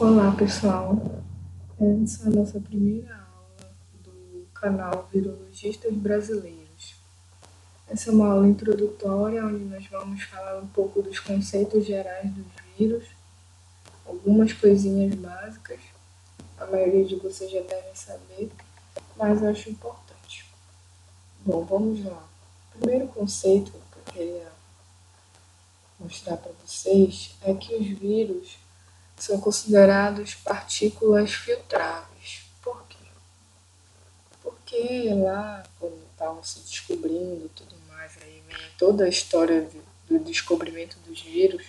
Olá, pessoal. Essa é a nossa primeira aula do canal Virologistas Brasileiros. Essa é uma aula introdutória, onde nós vamos falar um pouco dos conceitos gerais dos vírus, algumas coisinhas básicas, a maioria de vocês já devem saber, mas eu acho importante. Bom, vamos lá. O primeiro conceito que eu queria mostrar para vocês é que os vírus são considerados partículas filtráveis. Por quê? Porque lá, quando estavam se descobrindo tudo mais, aí vem toda a história do descobrimento dos vírus,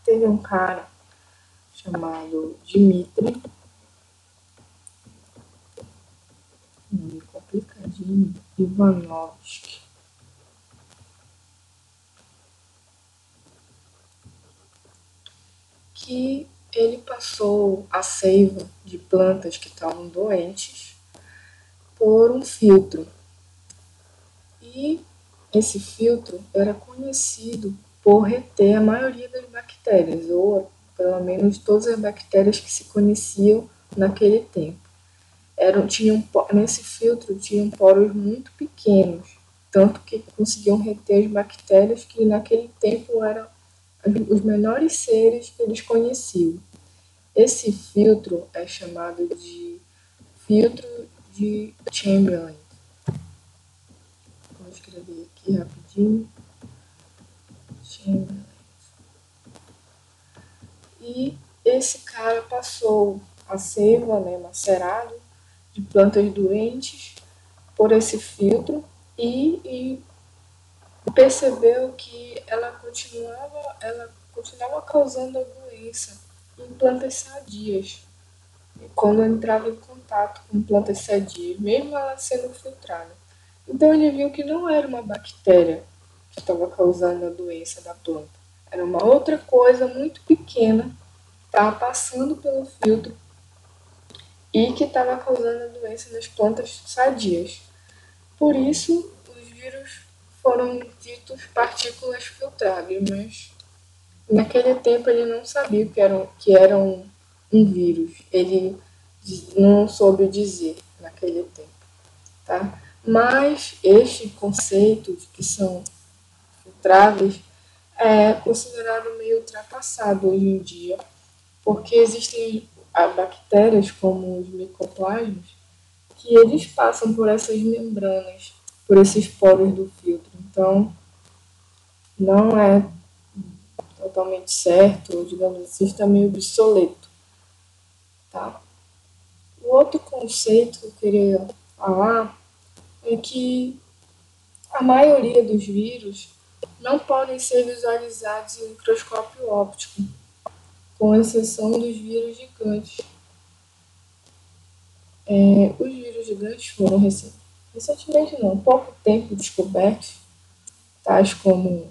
teve um cara chamado Dmitri, nome complicadinho, Ivanovsky, que ele passou a seiva de plantas que estavam doentes por um filtro. E esse filtro era conhecido por reter a maioria das bactérias, ou pelo menos todas as bactérias que se conheciam naquele tempo. Nesse filtro tinham poros muito pequenos, tanto que conseguiam reter as bactérias que naquele tempo eram os menores seres que eles conheciam. Esse filtro é chamado de filtro de Chamberlain. Vou escrever aqui rapidinho. Chamberlain. E esse cara passou a seiva, macerado, de plantas doentes por esse filtro e percebeu que ela continuava causando a doença em plantas sadias, quando entrava em contato com plantas sadias, mesmo ela sendo filtrada. Então ele viu que não era uma bactéria que estava causando a doença da planta, era uma outra coisa muito pequena que estava passando pelo filtro e que estava causando a doença nas plantas sadias. Por isso, os vírus foram ditos partículas filtráveis, mas naquele tempo ele não sabia que era um vírus. Ele não soube dizer naquele tempo, tá? Mas este conceito que são filtráveis é considerado meio ultrapassado hoje em dia, porque existem bactérias como os micoplasmas que eles passam por essas membranas, por esses poros do filtro. Então, não é totalmente certo, ou digamos assim, está meio obsoleto, tá? O outro conceito que eu queria falar é que a maioria dos vírus não podem ser visualizados em microscópio óptico, com exceção dos vírus gigantes. Os vírus gigantes foram recentemente não, pouco tempo descobertos, tais como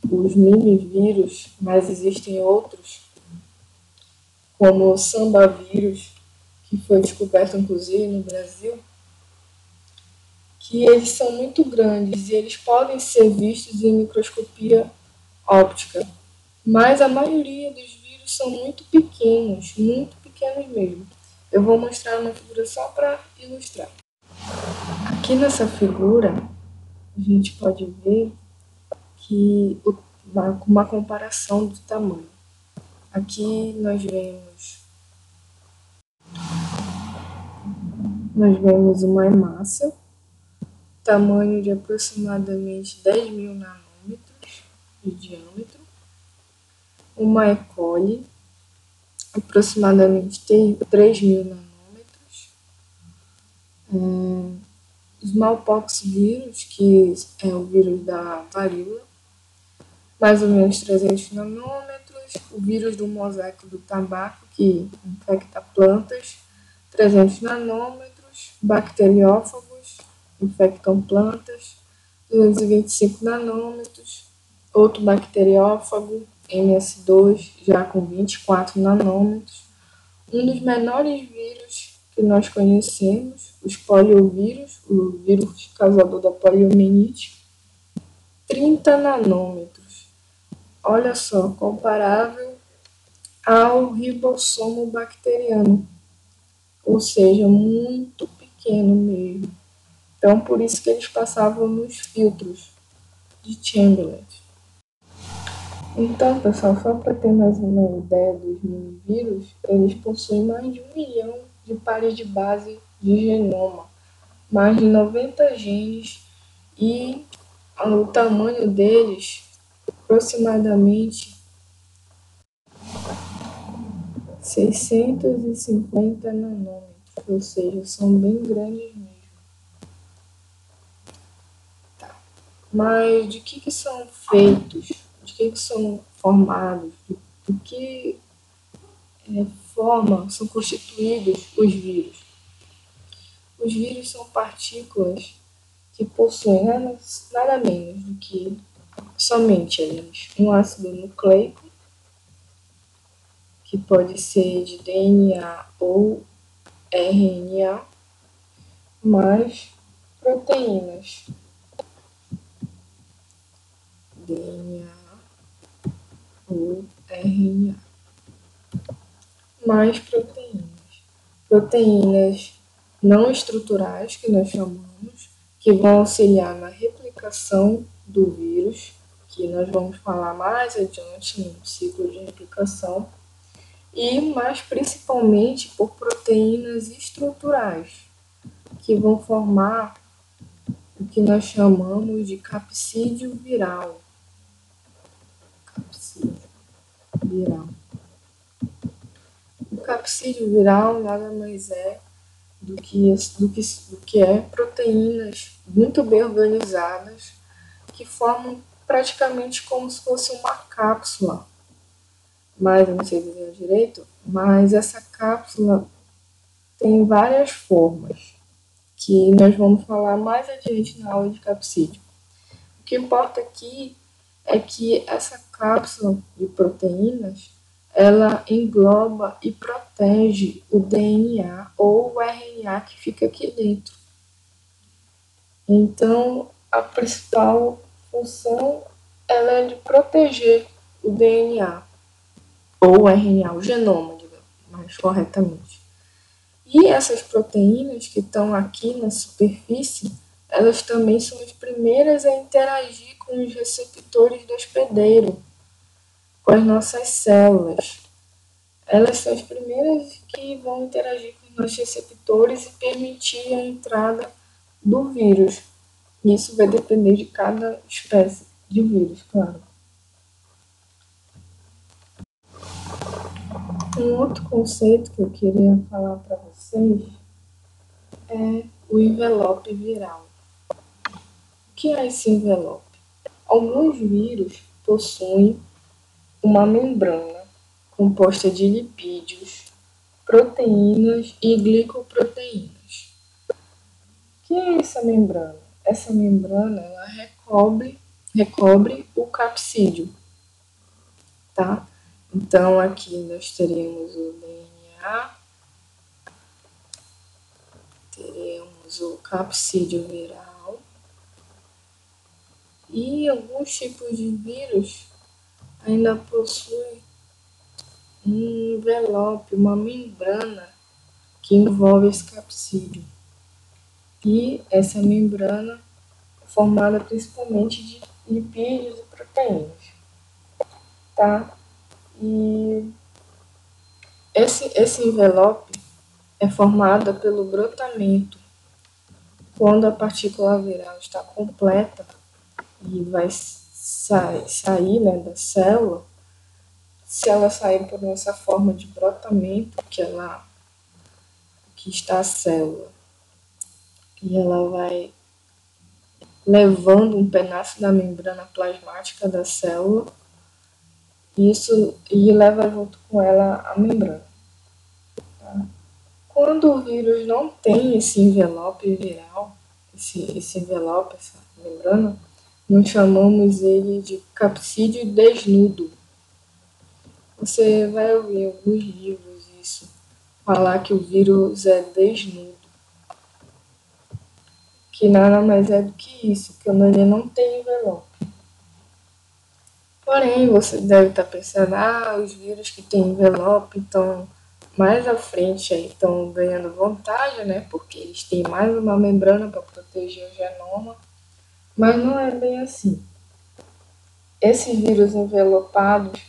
os minivírus, mas existem outros, como o sambavírus, que foi descoberto inclusive no Brasil, que eles são muito grandes e eles podem ser vistos em microscopia óptica, mas a maioria dos vírus são muito pequenos mesmo. Eu vou mostrar uma figura só para ilustrar. Aqui nessa figura, a gente pode ver que uma comparação do tamanho. Aqui nós vemos uma hemácia, tamanho de aproximadamente 10.000 nanômetros de diâmetro, uma E. coli, aproximadamente 3.000 nanômetros, smallpox vírus, que é o vírus da varíola, mais ou menos 300 nanômetros, o vírus do mosaico do tabaco, que infecta plantas, 300 nanômetros, bacteriófagos, infectam plantas, 225 nanômetros, outro bacteriófago, MS2, já com 24 nanômetros, um dos menores vírus que nós conhecemos, os poliovírus, o vírus causador da poliomielite, 30 nanômetros. Olha só, comparável ao ribossomo bacteriano, ou seja, muito pequeno mesmo. Então, por isso que eles passavam nos filtros de Chamberlain. Então, pessoal, só para ter mais uma ideia dos minivírus, eles possuem mais de 1 milhão de pares de base de genoma, mais de 90 genes e o tamanho deles aproximadamente 650 nanômetros, ou seja, são bem grandes mesmo. Mas de que são feitos, de que são formados, de que forma são constituídos os vírus? Os vírus são partículas que possuem nada menos do que somente eles, um ácido nucleico, que pode ser de DNA ou RNA, mais proteínas, DNA ou RNA, mais proteínas não estruturais, que nós chamamos, que vão auxiliar na replicação do vírus, que nós vamos falar mais adiante no ciclo de replicação, e mais principalmente por proteínas estruturais, que vão formar o que nós chamamos de capsídeo viral. Capsídeo viral. O capsídeo viral nada mais é do que é proteínas muito bem organizadas que formam praticamente como se fosse uma cápsula. Mas eu não sei dizer direito, mas essa cápsula tem várias formas que nós vamos falar mais adiante na aula de capsídeo. O que importa aqui é que essa cápsula de proteínas ela engloba e protege o DNA ou o RNA que fica aqui dentro. Então, a principal função ela é de proteger o DNA ou o RNA, o genoma, digamos, mais corretamente. E essas proteínas que estão aqui na superfície, elas também são as primeiras a interagir com os receptores do hospedeiro, com as nossas células. Elas são as primeiras que vão interagir com os nossos receptores e permitir a entrada do vírus. Isso vai depender de cada espécie de vírus, claro. Um outro conceito que eu queria falar para vocês é o envelope viral. O que é esse envelope? Alguns vírus possuem uma membrana composta de lipídios, proteínas e glicoproteínas. O que é essa membrana? Essa membrana ela recobre o capsídeo, tá? Então aqui nós teremos o DNA, teremos o capsídeo viral e alguns tipos de vírus ainda possuem um envelope, uma membrana que envolve esse capsídeo. E essa membrana é formada principalmente de lipídios e proteínas, tá? E esse envelope é formado pelo brotamento. Quando a partícula viral está completa e vai sair, né, da célula, se ela sair por essa forma de brotamento, que está a célula, e ela vai levando um pedaço da membrana plasmática da célula, e leva junto com ela a membrana. Tá? Quando o vírus não tem esse envelope viral, esse envelope, essa membrana, nós chamamos ele de capsídeo desnudo. Você vai ouvir em alguns livros isso, falar que o vírus é desnudo, que nada mais é do que isso, que ele não tem envelope. Porém, você deve estar pensando, os vírus que têm envelope estão mais à frente aí, estão ganhando vantagem, né? Porque eles têm mais uma membrana para proteger o genoma. Mas não é bem assim. Esses vírus envelopados,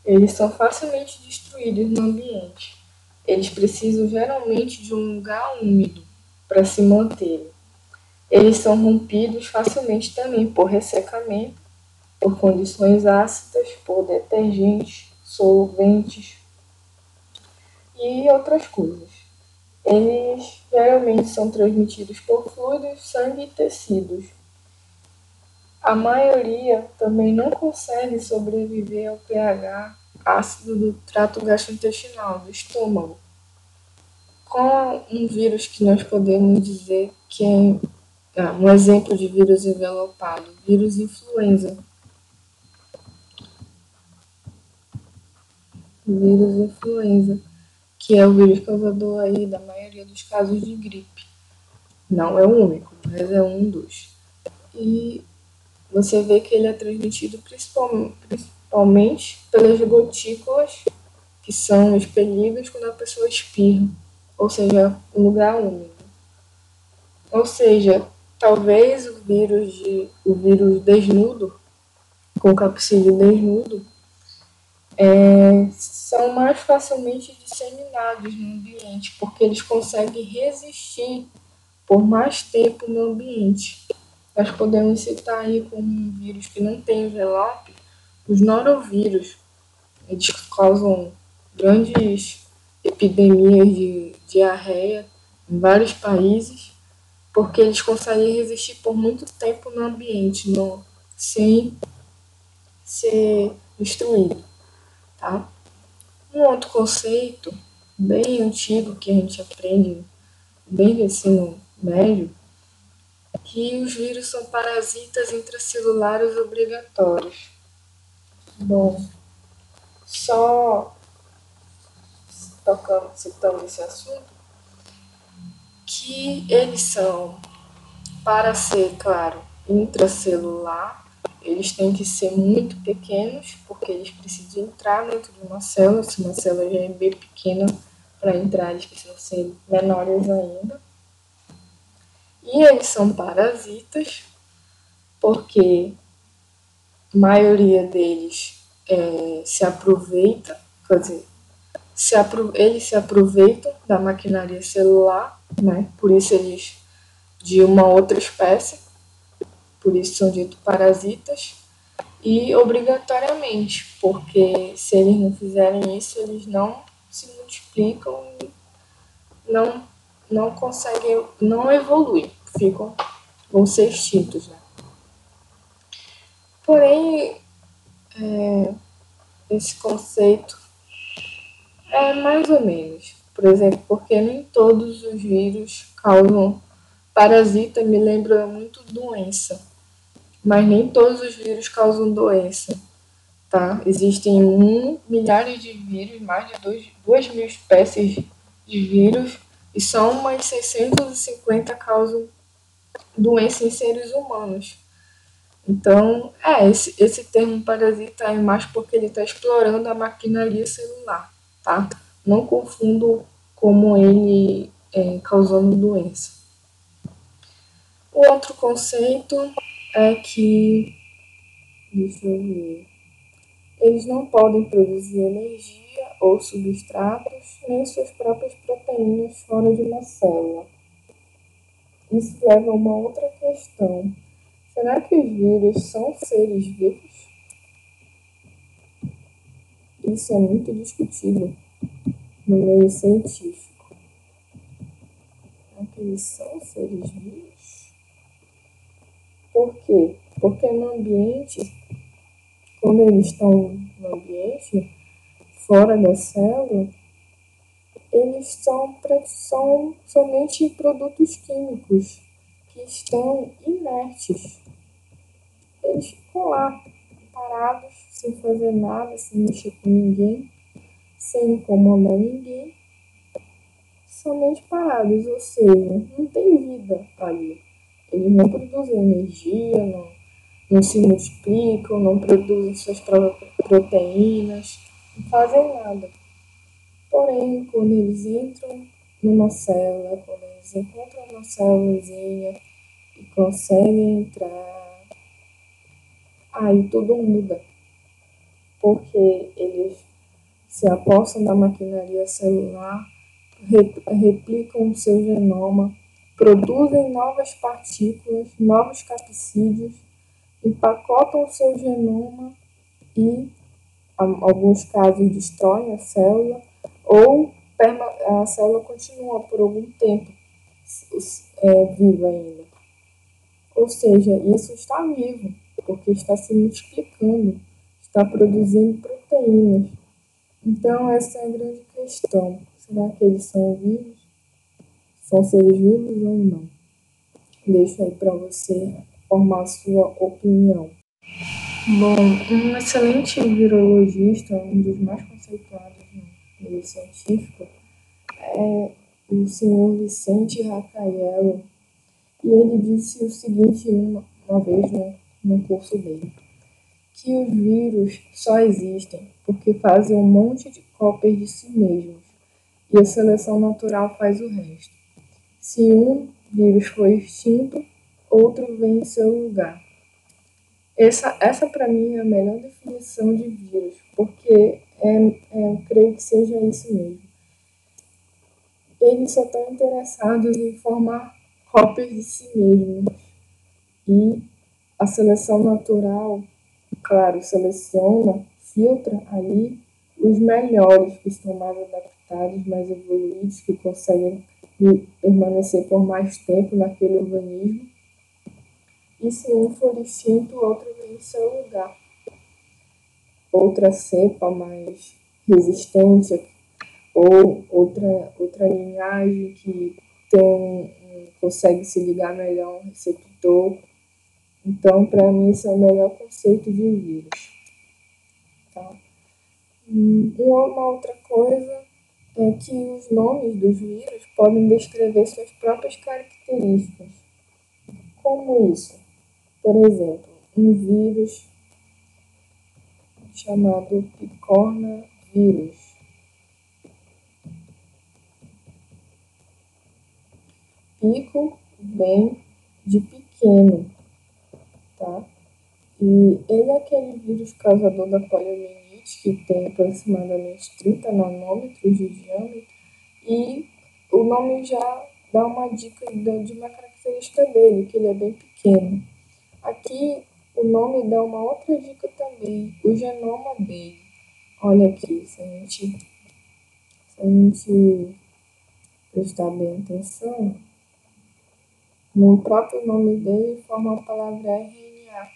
eles são facilmente destruídos no ambiente. Eles precisam geralmente de um lugar úmido para se manterem. Eles são rompidos facilmente também por ressecamento, por condições ácidas, por detergentes, solventes e outras coisas. Eles geralmente são transmitidos por fluidos, sangue e tecidos. A maioria também não consegue sobreviver ao pH ácido do trato gastrointestinal, do estômago. Qual um vírus que nós podemos dizer que é um exemplo de vírus envelopado? Vírus influenza. Vírus influenza, que é o vírus causador aí da maioria dos casos de gripe. Não é o único, mas é um dos. E você vê que ele é transmitido principalmente pelas gotículas que são expelidas quando a pessoa espirra, ou seja, um lugar úmido. Ou seja, talvez o vírus desnudo, com capsídeo desnudo, são mais facilmente disseminados no ambiente, porque eles conseguem resistir por mais tempo no ambiente. Nós podemos citar aí como um vírus que não tem envelope, os norovírus. Eles causam grandes epidemias de diarreia em vários países, porque eles conseguem resistir por muito tempo no ambiente, sem ser destruído. Tá? Um outro conceito bem antigo que a gente aprende bem no ensino médio é que os vírus são parasitas intracelulares obrigatórios. Bom, só citando esse assunto, que eles são, para ser, claro, intracelular, eles têm que ser muito pequenos, porque eles precisam entrar dentro de uma célula, se uma célula já é bem pequena, para entrar eles precisam ser menores ainda. E eles são parasitas, porque a maioria deles se aproveita, quer dizer, eles se aproveitam da maquinaria celular, né? Por isso eles de uma outra espécie, por isso são ditos parasitas, e obrigatoriamente, porque se eles não fizerem isso, eles não se multiplicam e não, não conseguem, não evoluem, vão ser extintos. Né? Porém, esse conceito é mais ou menos. Por exemplo, porque nem todos os vírus causam parasita, me lembra muito doença, mas nem todos os vírus causam doença. Tá? Existem milhares de vírus, mais de 2.000 espécies de vírus, e só umas 650 causam doença em seres humanos. Então, esse termo parasita é mais porque ele está explorando a maquinaria celular, tá? Não confundo como ele causando doença. O outro conceito é que, deixa eu ver, eles não podem produzir energia ou substratos, nem suas próprias proteínas fora de uma célula. Isso leva a uma outra questão. Será que os vírus são seres vivos? Isso é muito discutido no meio científico. Será que eles são seres vivos? Por quê? Porque no ambiente, quando eles estão no ambiente, fora da célula, eles são somente produtos químicos que estão inertes. Eles ficam lá, parados, sem fazer nada, sem mexer com ninguém, sem incomodar ninguém, somente parados, ou seja, não tem vida ali. Eles não produzem energia, não se multiplicam, não produzem suas próprias proteínas, não fazem nada. Porém, quando eles entram numa célula, quando eles encontram uma célulazinha e conseguem entrar, aí tudo muda, porque eles se apossam da maquinaria celular, replicam o seu genoma, produzem novas partículas, novos capsídeos, empacotam o seu genoma e, em alguns casos, destroem a célula ou a célula continua por algum tempo viva ainda. Ou seja, isso está vivo, porque está se multiplicando, está produzindo proteínas. Então, essa é a grande questão. Será que eles são vivos? São seres vivos ou não? Deixo aí para você formar a sua opinião. Bom, um excelente virologista, um dos mais conceituados no meio científico, é o senhor Vicente Raffaello. E ele disse o seguinte uma vez no curso dele, que os vírus só existem porque fazem um monte de cópias de si mesmos e a seleção natural faz o resto. Se um vírus foi extinto, outro vem em seu lugar. Essa para mim é a melhor definição de vírus, porque eu creio que seja isso mesmo. Eles só estão interessados em formar cópias de si mesmos. E a seleção natural, claro, seleciona, filtra ali os melhores, que estão mais adaptados, mais evoluídos, que conseguem permanecer por mais tempo naquele organismo. E se um for extinto, o outro vem em seu lugar. Outra cepa mais resistente, ou outra linhagem que consegue se ligar melhor a um receptor. Então, para mim, esse é o melhor conceito de vírus. Tá? Uma outra coisa é que os nomes dos vírus podem descrever suas próprias características. Como isso? Por exemplo, um vírus chamado picornavírus. Pico vem de pequeno, tá? E ele é aquele vírus causador da poliomielite, que tem aproximadamente 30 nanômetros de diâmetro, e o nome já dá uma dica de uma característica dele, que ele é bem pequeno. Aqui, o nome dá uma outra dica também, o genoma dele. Olha aqui, se a gente prestar bem atenção, no próprio nome dele forma a palavra RNA,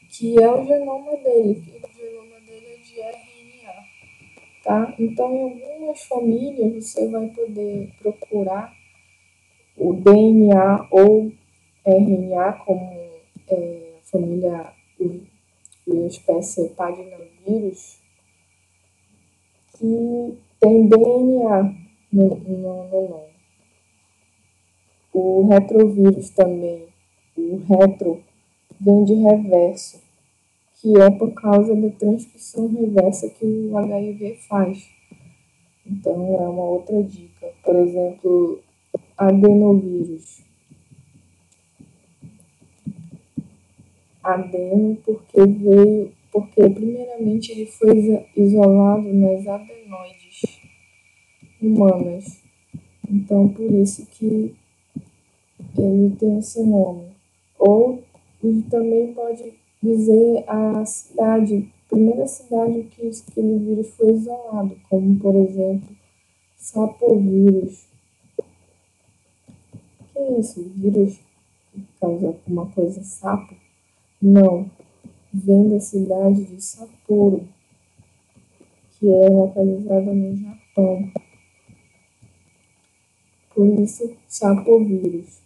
que é o genoma dele, que o genoma dele é de RNA, tá? Então, em algumas famílias, você vai poder procurar o DNA ou RNA, como a família, a espécie Padinavirus, que tem DNA no nome. O retrovírus também, o retro, vem de reverso, que é por causa da transcrição reversa que o HIV faz. Então, é uma outra dica. Por exemplo, adenovírus. Adeno porque primeiramente ele foi isolado nas adenoides humanas. Então, por isso que ele tem esse nome. Ou também pode dizer a cidade, primeira cidade que aquele vírus foi isolado, como por exemplo, sapovírus. Que é isso? Vírus que causa alguma coisa sapo? Não. Vem da cidade de Sapporo, que é localizada no Japão. Por isso, sapovírus.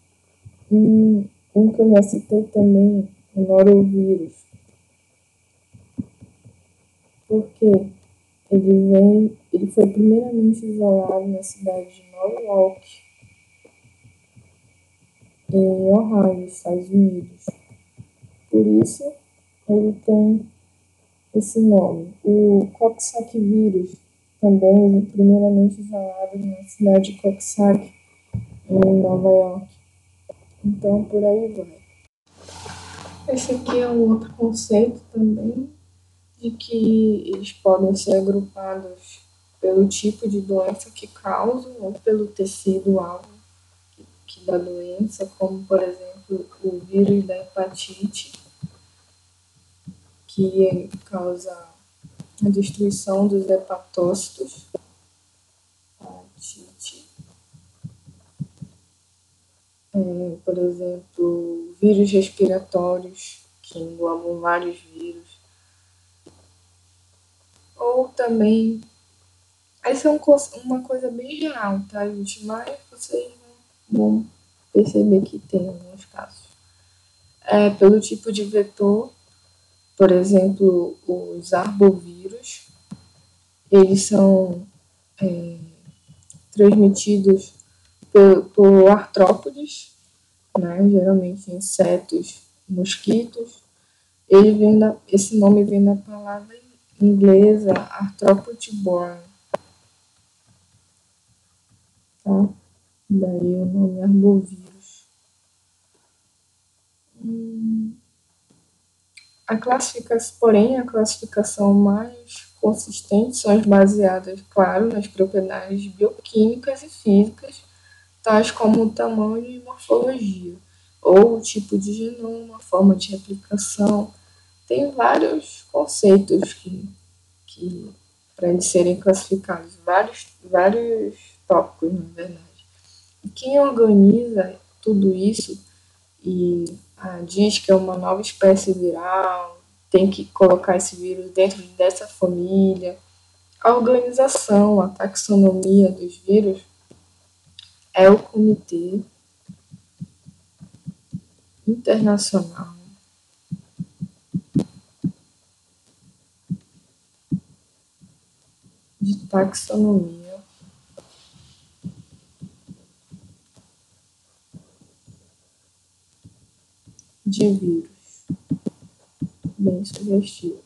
Um que eu já citei também, o norovírus. Porque ele foi primeiramente isolado na cidade de Norwalk, em Ohio, Estados Unidos. Por isso, ele tem esse nome. O Coxsackie-vírus, também primeiramente isolado na cidade de Coxsackie, em Nova York. Então, por aí vai. Esse aqui é um outro conceito também, de que eles podem ser agrupados pelo tipo de doença que causam ou pelo tecido-alvo que dá doença, como, por exemplo, o vírus da hepatite, que causa a destruição dos hepatócitos, hepatite. Por exemplo, vírus respiratórios, que englobam vários vírus. Ou também, essa é uma coisa bem geral, tá, gente? Mas vocês vão perceber que tem alguns casos. Pelo tipo de vetor, por exemplo, os arbovírus, eles são transmitidos por artrópodes, né? Geralmente insetos, mosquitos. Esse nome vem da palavra inglesa arthropod borne, tá? Daí o nome arbovírus. Porém, a classificação mais consistente são as baseadas, claro, nas propriedades bioquímicas e físicas, tais como o tamanho e morfologia, ou o tipo de genoma, forma de replicação. Tem vários conceitos que para eles serem classificados, vários tópicos, na verdade. E quem organiza tudo isso e diz que é uma nova espécie viral, tem que colocar esse vírus dentro dessa família. A organização, a taxonomia dos vírus é o Comitê Internacional de Taxonomia de Vírus, bem sugestivo,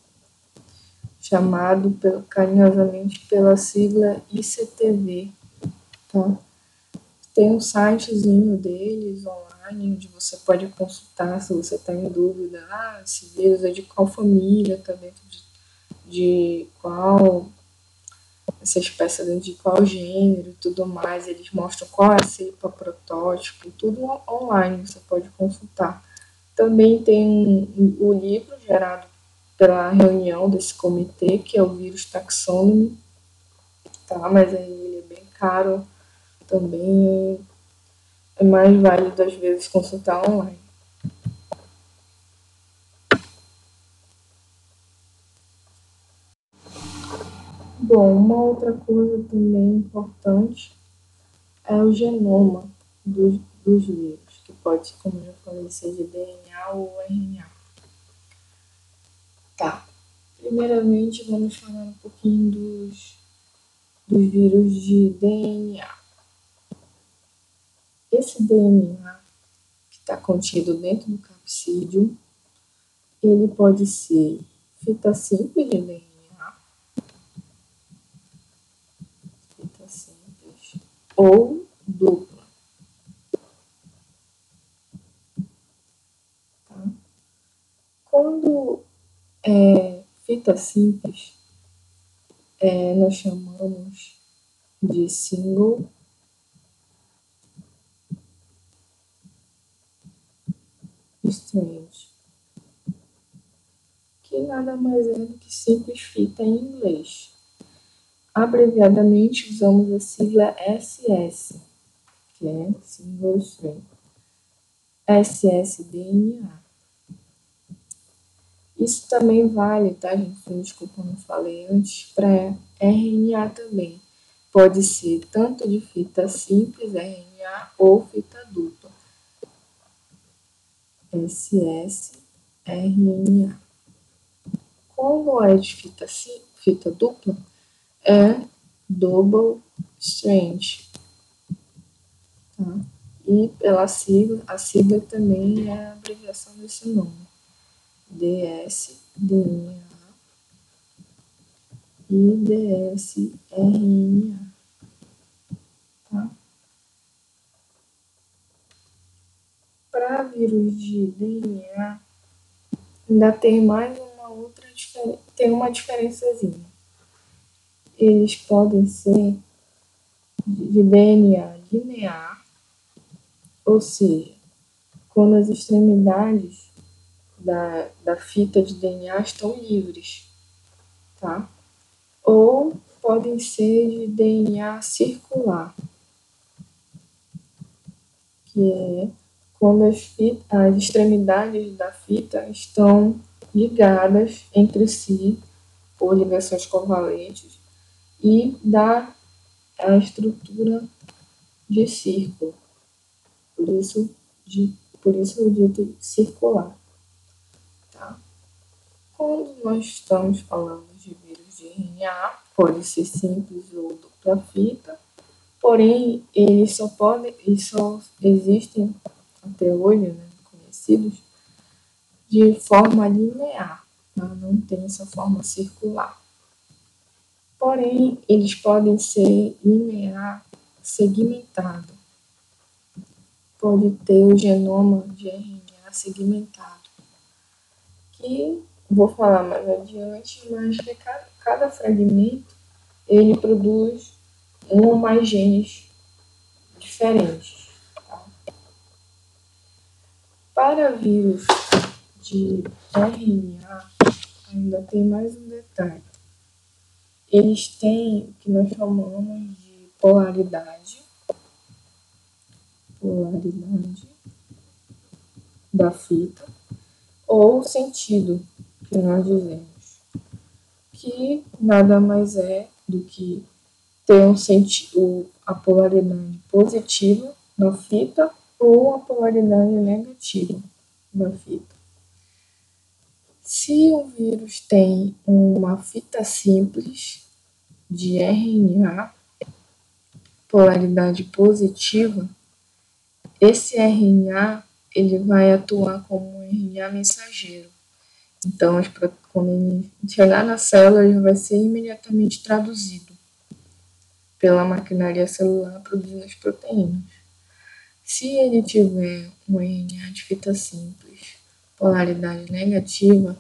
chamado carinhosamente pela sigla ICTV, tá? Tem um sitezinho deles online, onde você pode consultar se você está em dúvida. Esse vírus é de qual família, está dentro de qual, essa espécie dentro de qual gênero e tudo mais. Eles mostram qual é a cepa, protótipo, tudo online, você pode consultar. Também tem o livro gerado pela reunião desse comitê, que é o Vírus Taxonomy, tá? Mas aí ele é bem caro também, é mais válido às vezes consultar online. Bom, uma outra coisa também importante é o genoma dos vírus, que pode, como já falei, ser de DNA ou RNA. Tá. Primeiramente, vamos falar um pouquinho dos vírus de DNA. Esse DNA que está contido dentro do capsídeo, ele pode ser fita simples de DNA, fita simples, ou dupla. Tá? Quando é fita simples, nós chamamos de single strand, que nada mais é do que simples fita em inglês. Abreviadamente, usamos a sigla SS, que é Single Strand, ssDNA. Isso também vale, tá, gente? Desculpa, não falei antes, para RNA também. Pode ser tanto de fita simples, RNA, ou fita dupla, ssRNA. Quando é de fita dupla, é double strand, tá? E pela sigla, a sigla também é a abreviação desse nome. dsDNA e dsRNA, tá? Para vírus de DNA, ainda tem mais uma outra diferença, tem uma diferençazinha. Eles podem ser de DNA linear, ou seja, quando as extremidades da fita de DNA estão livres, tá? Ou podem ser de DNA circular, que é quando as extremidades da fita estão ligadas entre si por ligações covalentes e dá a estrutura de círculo, por isso, por isso o dito circular. Tá? Quando nós estamos falando de vírus de RNA, pode ser simples ou dupla fita, porém eles só existem até hoje, né, conhecidos, de forma linear, tá? Não tem essa forma circular. Porém, eles podem ser linear segmentado. Pode ter o genoma de RNA segmentado, que vou falar mais adiante, mas que cada fragmento ele produz um ou mais genes diferentes. Tá? Para vírus de RNA, ainda tem mais um detalhe. Eles têm o que nós chamamos de polaridade da fita, ou sentido, que nós dizemos, que nada mais é do que ter um sentido, a polaridade positiva na fita ou a polaridade negativa da fita. Se o vírus tem uma fita simples de RNA, polaridade positiva, esse RNA ele vai atuar como um RNA mensageiro. Então, quando ele chegar na célula, ele vai ser imediatamente traduzido pela maquinaria celular produzindo as proteínas. Se ele tiver um RNA de fita simples, polaridade negativa,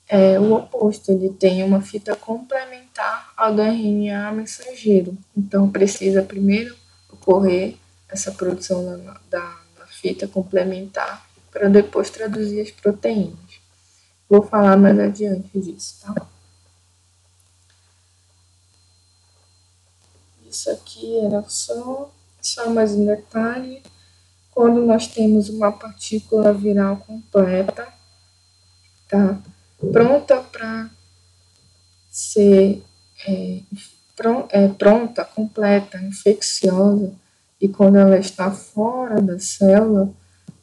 é o oposto, ele tem uma fita complementar ao do RNA mensageiro. Então, precisa primeiro ocorrer essa produção da fita complementar para depois traduzir as proteínas. Vou falar mais adiante disso, tá? Isso aqui era só mais um detalhe. Quando nós temos uma partícula viral completa, tá? Pronta para ser pronta, completa, infecciosa, e quando ela está fora da célula,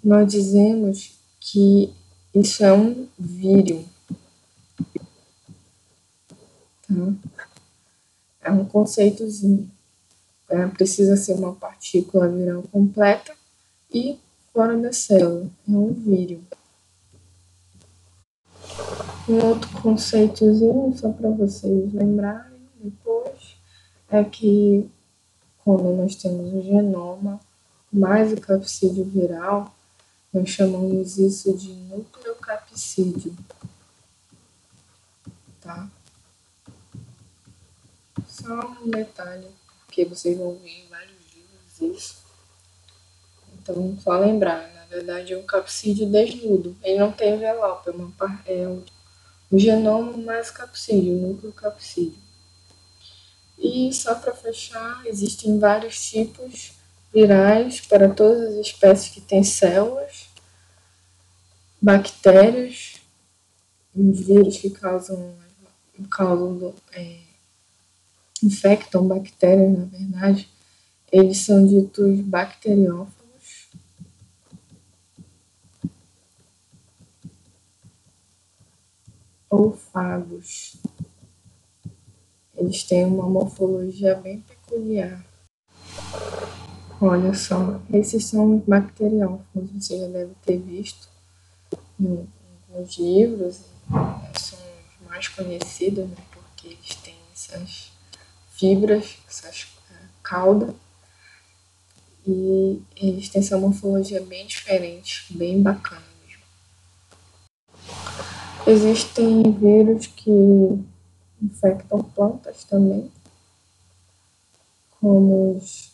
nós dizemos que isso é um vírus. Tá? É um conceitozinho. Precisa ser uma partícula viral completa e fora da célula. É um vírus. Um outro conceitozinho, só para vocês lembrarem depois, é que quando nós temos o genoma mais o capsídeo viral, nós chamamos isso de nucleocapsídeo, tá? Só um detalhe, porque vocês vão ver em vários livros isso. Então, só lembrar, na verdade é um capsídeo desnudo, ele não tem envelope, é o genoma mais capsídeo, o nucleocapsídeo. E só para fechar, existem vários tipos virais para todas as espécies que têm células, bactérias, vírus que infectam bactérias, na verdade, eles são ditos bacteriófagos. Ou fagos. Eles têm uma morfologia bem peculiar. Olha só, esses são os bacteriófagos, você já deve ter visto em nos livros, são os mais conhecidos, né, porque eles têm essas fibras, essas cauda, e eles têm essa morfologia bem diferente, bem bacana mesmo. Existem vírus que infectam plantas também, como os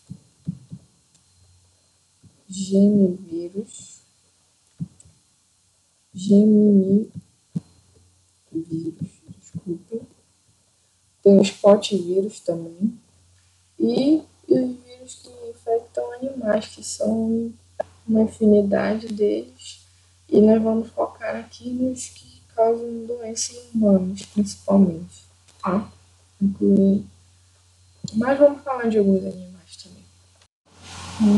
gemivírus, geminivírus, desculpem. Tem os potivírus também. E os vírus que infectam animais, que são uma afinidade deles. E nós vamos focar aqui nos que causam doença em humanos, principalmente, tá? Incluindo. Mas vamos falar de alguns animais também.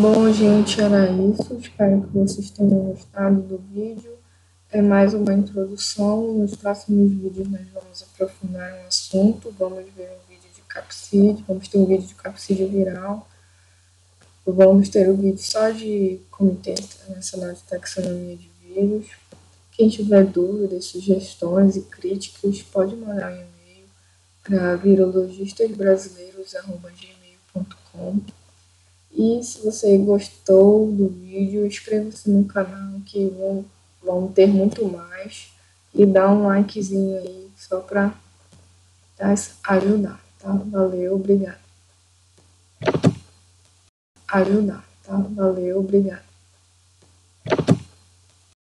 Bom, gente, era isso. Espero que vocês tenham gostado do vídeo. É mais uma introdução. Nos próximos vídeos nós vamos aprofundar um assunto. Vamos ver um vídeo de capsídeo. Vamos ter um vídeo de capsídeo viral. Vamos ter um vídeo só de Comitê Internacional de Taxonomia de Vírus. Quem tiver dúvidas, sugestões e críticas, pode mandar um e-mail para virologistasbrasileiros@gmail.com. E se você gostou do vídeo, inscreva-se no canal que vão ter muito mais. E dá um likezinho aí só para ajudar, tá? Valeu, obrigado. Ajudar, tá? Valeu, obrigado.